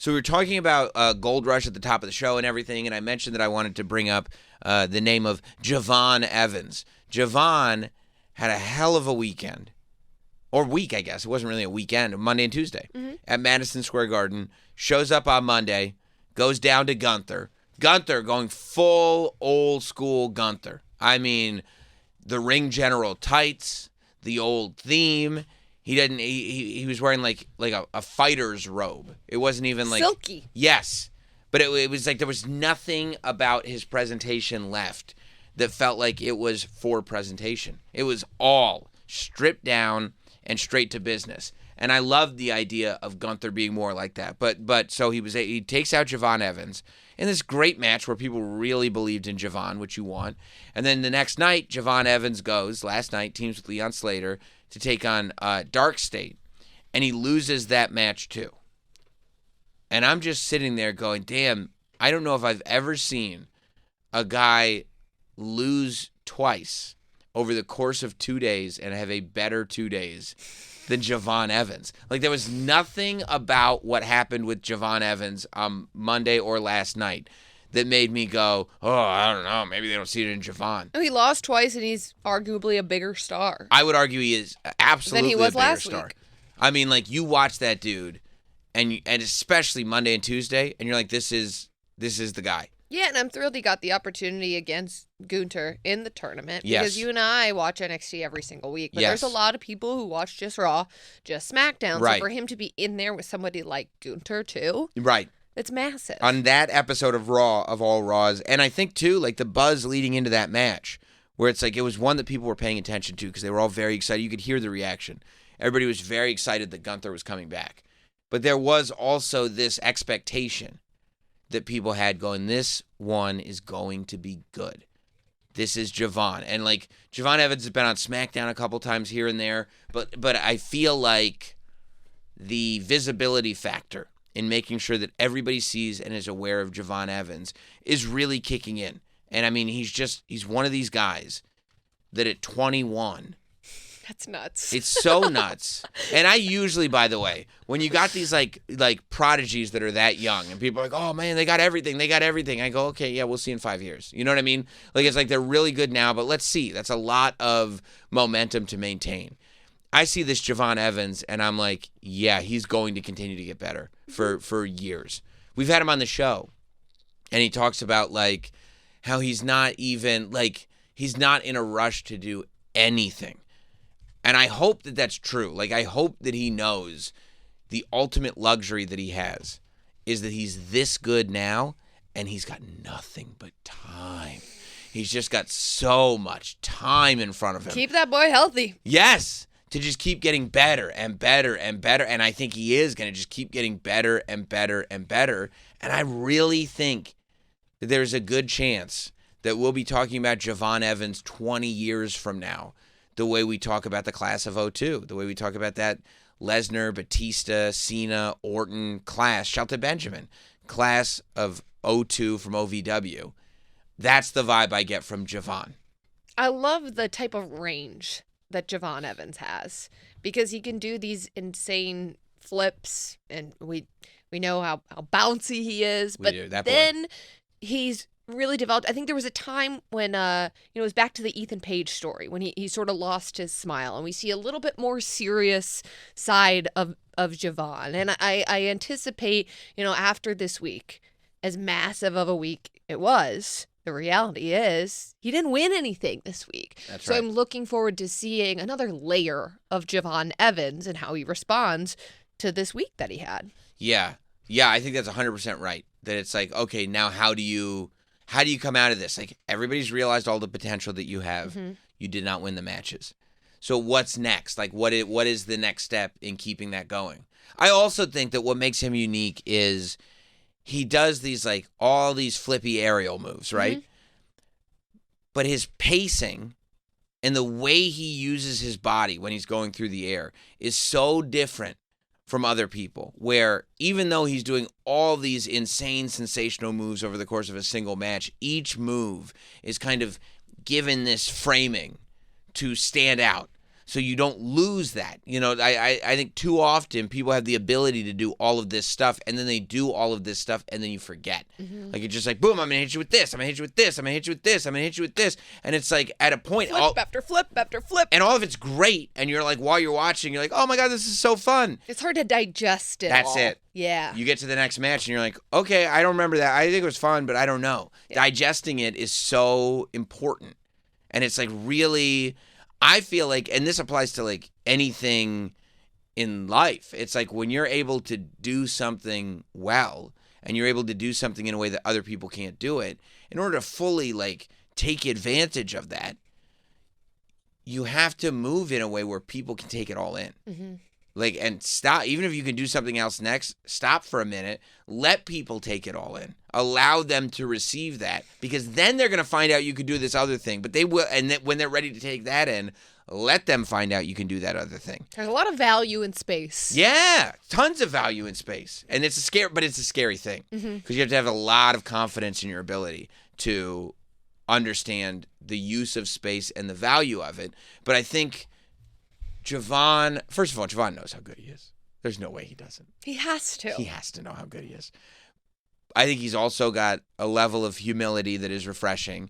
So we were talking about Gold Rush at the top of the show and everything, and I mentioned that I wanted to bring up the name of Javon Evans. Javon had a hell of a weekend. Or week, I guess. It wasn't really a weekend. Monday and Tuesday at Madison Square Garden. Shows up on Monday. Goes down to Gunther. Gunther going full old school Gunther. I mean, the ring general tights, the old theme. He was wearing like a fighter's robe. It wasn't even like silky. Yes. But it was like there was nothing about his presentation left that felt like it was for presentation. It was all stripped down and straight to business. And I loved the idea of Gunther being more like that. But so he takes out Javon Evans in this great match where people really believed in Javon, which you want. And then the next night, Javon Evans goes, last night, teams with Leon Slater to take on Dark State. And he loses that match too. And I'm just sitting there going, damn, I don't know if I've ever seen a guy lose twice over the course of 2 days and have a better 2 days than Javon Evans. Like, there was nothing about what happened with Javon Evans Monday or last night that made me go, oh, I don't know, maybe they don't see it in Javon. Oh, he lost twice, and he's arguably a bigger star. I would argue he is absolutely than he was a bigger last star. week. I mean, like, you watch that dude, and especially Monday and Tuesday, and you're like, this is the guy. Yeah, and I'm thrilled he got the opportunity against Gunther in the tournament. Yes. Because you and I watch NXT every single week. But Yes. there's a lot of people who watch just Raw, just SmackDown. Right. So for him to be in there with somebody like Gunther, too, Right. it's massive. On that episode of Raw, of all Raws, and I think, too, like, the buzz leading into that match, where it's like it was one that people were paying attention to because they were all very excited. You could hear the reaction. Everybody was very excited that Gunther was coming back. But there was also this expectation that people had going, this one is going to be good. This is Javon. And, like, Javon Evans has been on SmackDown a couple times here and there, but I feel like the visibility factor in making sure that everybody sees and is aware of Javon Evans is really kicking in. And, I mean, he's one of these guys that at 21... That's nuts. It's so nuts. And I usually, by the way, when you got these like prodigies that are that young and people are like, oh man, they got everything. I go, okay, yeah, we'll see in 5 years. You know what I mean? Like, it's like they're really good now, but let's see. That's a lot of momentum to maintain. I see this Javon Evans and I'm like, yeah, he's going to continue to get better for years. We've had him on the show and he talks about like how he's not even like, he's not in a rush to do anything. And I hope that that's true. Like, I hope that he knows the ultimate luxury that he has is that he's this good now and he's got nothing but time. He's just got so much time in front of him. Keep that boy healthy. Yes, to just keep getting better and better and better. And I think he is going to just keep getting better and better and better. And I really think that there's a good chance that we'll be talking about Javon Evans 20 years from now. The way we talk about the class of 02, the way we talk about that Lesnar, Batista, Cena, Orton class, Shelton Benjamin, class of 02 from OVW. That's the vibe I get from Javon. I love the type of range that Javon Evans has because he can do these insane flips, and we know how bouncy he is. But then he's really developed. I think there was a time when it was back to the Ethan Page story when he sort of lost his smile, and we see a little bit more serious side of Javon. And I anticipate, after this week, as massive of a week it was, the reality is he didn't win anything this week. That's right. So I'm looking forward to seeing another layer of Javon Evans and how he responds to this week that he had. Yeah, I think that's 100% right. That it's like, okay, now how do you come out of this? Like, everybody's realized all the potential that you have. Mm-hmm. You did not win the matches. So what's next? Like, what is the next step in keeping that going? I also think that what makes him unique is he does these, like, all these flippy aerial moves, right? Mm-hmm. But his pacing and the way he uses his body when he's going through the air is so different from other people, where even though he's doing all these insane, sensational moves over the course of a single match, each move is kind of given this framing to stand out. so you don't lose that. I think too often people have the ability to do all of this stuff, and then they do all of this stuff, and then you forget. Mm-hmm. Like, it's just like, boom, I'm going to hit you with this, I'm going to hit you with this, I'm going to hit you with this, I'm going to hit you with this. And it's like, at a point... Flip after flip after flip. And all of it's great, and you're like, while you're watching, you're like, oh my God, this is so fun. It's hard to digest it That's all. it. Yeah. You get to the next match, and you're like, okay, I don't remember that. I think it was fun, but I don't know. Yeah. Digesting it is so important. And it's like really... I feel like, and this applies to like anything in life, it's like when you're able to do something well and you're able to do something in a way that other people can't do it, in order to fully like take advantage of that, you have to move in a way where people can take it all in. Mm-hmm. Like, and stop, even if you can do something else next, stop for a minute, let people take it all in. Allow them to receive that, because then they're going to find out you could do this other thing. But they will, and then when they're ready to take that in, let them find out you can do that other thing. There's a lot of value in space. Yeah, tons of value in space. And it's a scary thing, because you have to have a lot of confidence in your ability to understand the use of space and the value of it. But I think Javon, first of all, Javon knows how good he is. There's no way he doesn't. He has to. He has to know how good he is. I think he's also got a level of humility that is refreshing.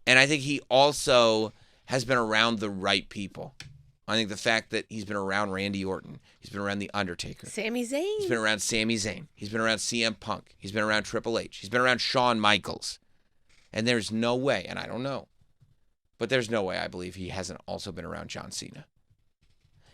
And I think he also has been around the right people. I think the fact that he's been around Randy Orton, he's been around The Undertaker. Sami Zayn. He's been around Sami Zayn. He's been around CM Punk. He's been around Triple H. He's been around Shawn Michaels. And there's no way, and I don't know, but there's no way I believe he hasn't also been around John Cena.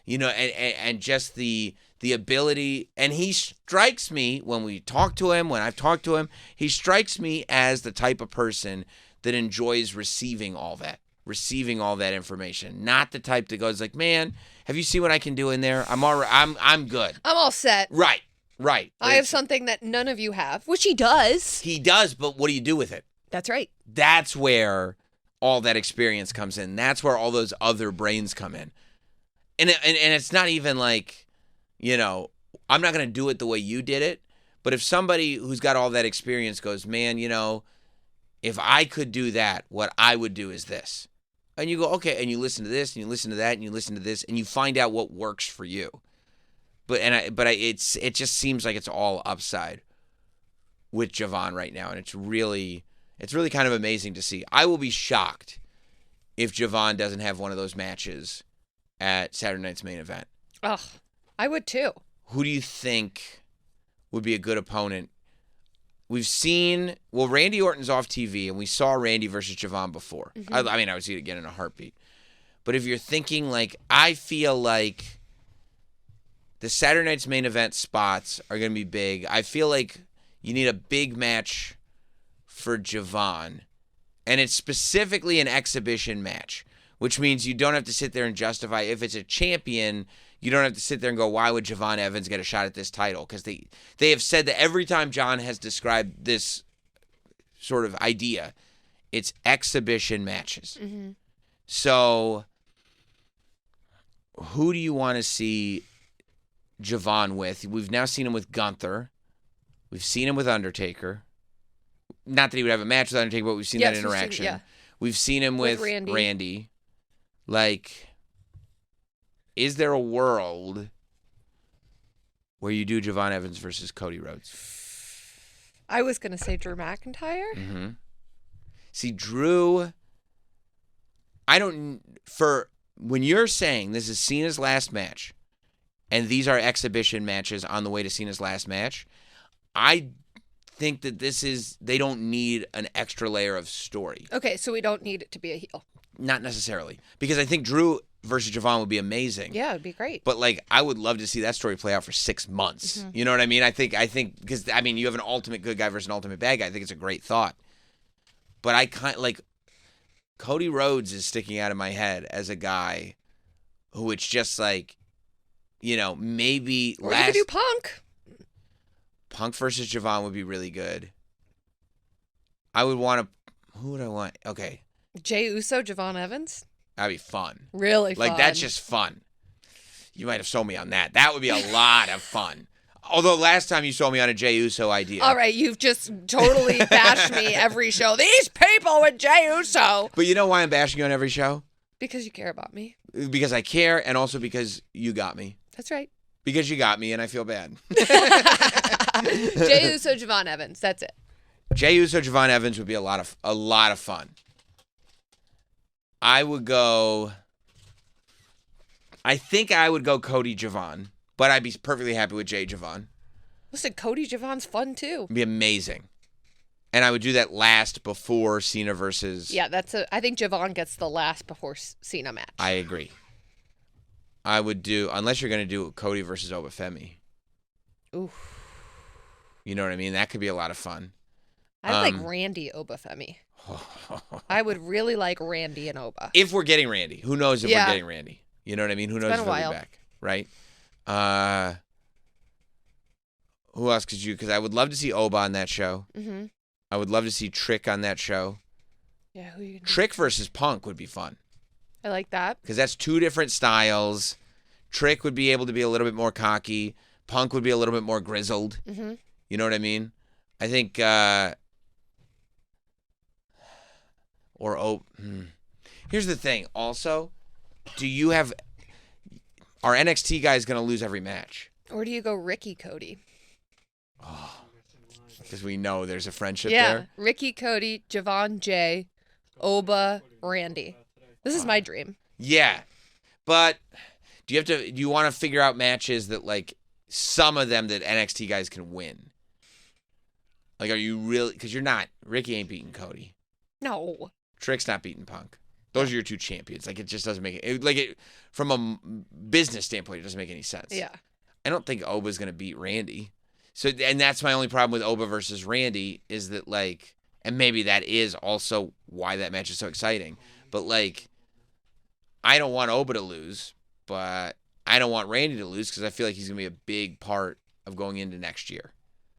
And just the ability, and he strikes me when we talk to him, when I've talked to him, he strikes me as the type of person that enjoys receiving all that information. Not the type that goes like, man, have you seen what I can do in there? I'm good. I'm all set. Right. I have something that none of you have, which he does. He does, but what do you do with it? That's right. That's where all that experience comes in. That's where all those other brains come in. And it's not even like, I'm not going to do it the way you did it. But if somebody who's got all that experience goes, man, if I could do that, what I would do is this. And you go, okay, and you listen to this, and you listen to that, and you listen to this, and you find out what works for you. It just seems like it's all upside with Javon right now, and it's really kind of amazing to see. I will be shocked if Javon doesn't have one of those matches at Saturday night's main event. Ugh, I would too. Who do you think would be a good opponent? We've seen, Randy Orton's off TV, and we saw Randy versus Javon before. Mm-hmm. I would see it again in a heartbeat. But if you're thinking, like, I feel like the Saturday night's main event spots are going to be big. I feel like you need a big match for Javon, and it's specifically an exhibition match, which means you don't have to sit there and justify. If it's a champion, you don't have to sit there and go, why would Javon Evans get a shot at this title? Because they have said that every time John has described this sort of idea, it's exhibition matches. Mm-hmm. So who do you want to see Javon with? We've now seen him with Gunther. We've seen him with Undertaker. Not that he would have a match with Undertaker, but we've seen that interaction. We've seen him with Randy. Like, is there a world where you do Javon Evans versus Cody Rhodes? I was going to say Drew McIntyre. Mm-hmm. See, Drew, when you're saying this is Cena's last match, and these are exhibition matches on the way to Cena's last match, I think that they don't need an extra layer of story. Okay, so we don't need it to be a heel. Not necessarily. Because I think Drew versus Javon would be amazing. Yeah, it'd be great. But, like, I would love to see that story play out for 6 months. Mm-hmm. You know what I mean? I think because, you have an ultimate good guy versus an ultimate bad guy. I think it's a great thought. But I kind of, like, Cody Rhodes is sticking out of my head as a guy who it's just like, maybe or you could do Punk versus Javon would be really good. Who would I want? Okay. Jey Uso, Javon Evans? That'd be fun. Really fun. Like, that's just fun. You might have sold me on that. That would be a lot of fun. Although last time you sold me on a Jey Uso idea. All right, you've just totally bashed me every show. These people with Jey Uso. But you know why I'm bashing you on every show? Because you care about me. Because I care, and also because you got me. That's right. Because you got me, and I feel bad. Jey Uso, Javon Evans. That's it. Jey Uso, Javon Evans would be a lot of fun. I think I would go Cody Javon, but I'd be perfectly happy with Jey Javon. Listen, Cody Javon's fun too. It'd be amazing. And I would do that last before Cena versus... Yeah, I think Javon gets the last before Cena match. I agree. I would do, unless you're going to do Cody versus Obafemi. Oof. You know what I mean? That could be a lot of fun. I'd like Randy Obafemi. I would really like Randy and Oba. If we're getting Randy. Who knows if we're getting Randy? You know what I mean? Who knows if he'll be back? Right? Who else could you... Because I would love to see Oba on that show. Mm-hmm. I would love to see Trick on that show. Yeah, who you Trick versus Punk would be fun. I like that. Because that's two different styles. Trick would be able to be a little bit more cocky. Punk would be a little bit more grizzled. Mm-hmm. You know what I mean? I think... Here's the thing. Also, are NXT guys going to lose every match? Or do you go Ricky Cody? Oh, because we know there's a friendship there. Yeah, Ricky Cody, Javon Jay, Oba, Randy. This is my dream. Yeah, but do you want to figure out matches that like some of them that NXT guys can win? Like, are you really? Because you're not. Ricky ain't beating Cody. No. Trick's not beating Punk. Those are your two champions. Like, it just doesn't make it. From a business standpoint, it doesn't make any sense. Yeah. I don't think Oba's going to beat Randy. So, and that's my only problem with Oba versus Randy is that, like, and maybe that is also why that match is so exciting. But, like, I don't want Oba to lose, but I don't want Randy to lose because I feel like he's going to be a big part of going into next year.